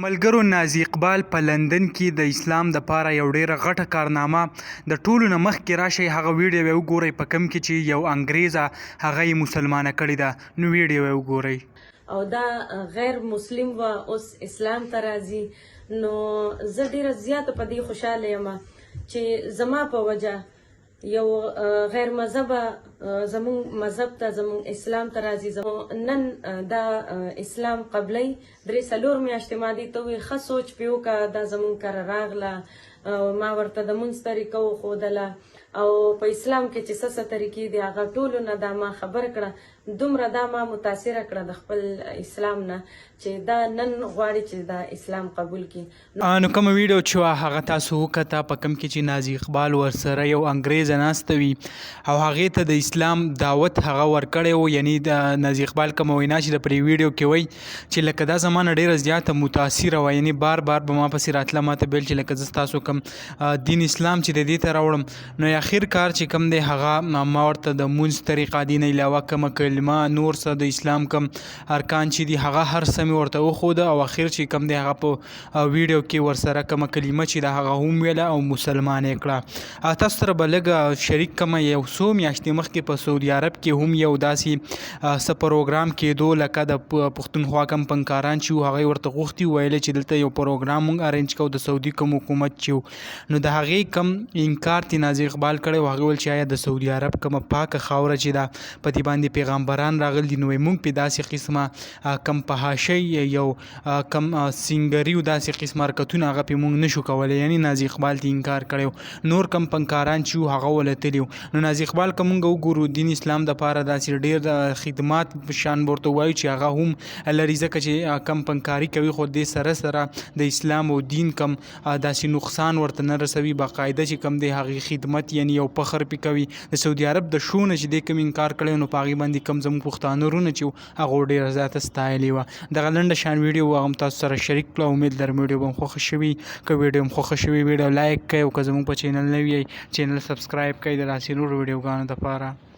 ملګرو نازي اقبال په لندن کې د اسلام د پاره یو ډیره غټه کارنامه د ټولو نه مخکې راشي هغه ویډیو یې وګورئ په کم کې چې یو انګریزه هغه یې مسلمانه کړې ده نو ویډیو یې وګورئ او دا غیر مسلم و اوس اسلام ته راځي نو زه ډیره زیاته په دې خوشاله یم چې زما په وجه یو غیر مذهبه زمون مذهب ته زمون اسلام ته راځي نن دا اسلام قبلی درې څلور میاشتې ما دې ته وویل ښه سوچ پې وکړه دا زمون کره راغله ما ورته د مونځ طریقه وښودله او په اسلام کې چې څه څه طریقې دي هغه ټولو نه دا ما خبر کړه دومره دا ما متاثره کړه د خپل اسلام نه چې دا نن غواړي چې دا اسلام قبول کړي نو کومه ویډیو چې هغه تاسو وکړه په کم کې چې نازي اقبال ورسره یو انګریز ناسته وي او هغې ته د اسلام دعوت هغه ورکړی و یعنی د نازي اقبال کومه وینا چې د پرې ویډیو کې وایي چې لکه دا زمانه ډیره زیاته متاثره وه یعنی بار بار به ما پسې راتله ما ته بیل چې لکه زه ستاسو کوم دین اسلام چې د دې ته راوړم نو اخر کار چې کوم دی هغه ما ورته د مونځ طریقه دین علاوه کومه کلمه نور څه د اسلام کوم ارکان چې دي هغه هر څه مې ورته وښوده او اخر چې کوم دی هغه په ویډیو کې ورسره کومه کلمه چې ده هغه هم ویله او مسلمان یې کړه تاسو سره به لږ شریک کومه یو څو میاشتې مخکې په سعودي عرب کې هم یو داسې څه پروګرام کېدو لکه د پښتونخوا کوم فنکاران چې وو هغوی ورته غوښتي ویل چې دلته یو پروګرام موږ ارینج کوو د سعودي کوم حکومت چې نو د هغې کم انکار تی نازي اقبال کړی و هغې ویل چې آیا د سعودي عرب کومه پاکه خاوره چې ده په دې باندې پیغمبران راغلي دي نو موږ پې داسې قسمه کم فحاشۍ یو کم سینګري او داسې قسمه حرکتونه هغه پې موږ نشو کولی یعنې نازي اقبال ته انکار کړی نور کم فنکاران چې وو هغه ولتلي نو نازي اقبال که موږ وګورو دین اسلام دپاره داسې ډېر خدمات په شان به ورته ووایو چې هغه هم لري ځکه چې کم فنکاري کوي خو دې سره سره د اسلام او دین کم داسې نقصان ورته نه رسوي باقاعده چې کم دی هغې خدمت یعنې یو فخر پې کوي د سعودي عرب د شو نه چې دی کوم انکار کړی نو په هغې باندې کم زموږ پښتانه وروڼه چې هغه ډېره زیاته ستایلې وه دغه لنډه شان ویډیو هغه هم تاسو سره شریک کړه امید لرم ویډیو به هم خوښه شوي که ویډیو هم خوښه شوي ویډیو لایک کړئ او که زموږ په چینل نوي یئ چینل سبسکرایب کړئ د داسې نورو ویډیوګانو دپاره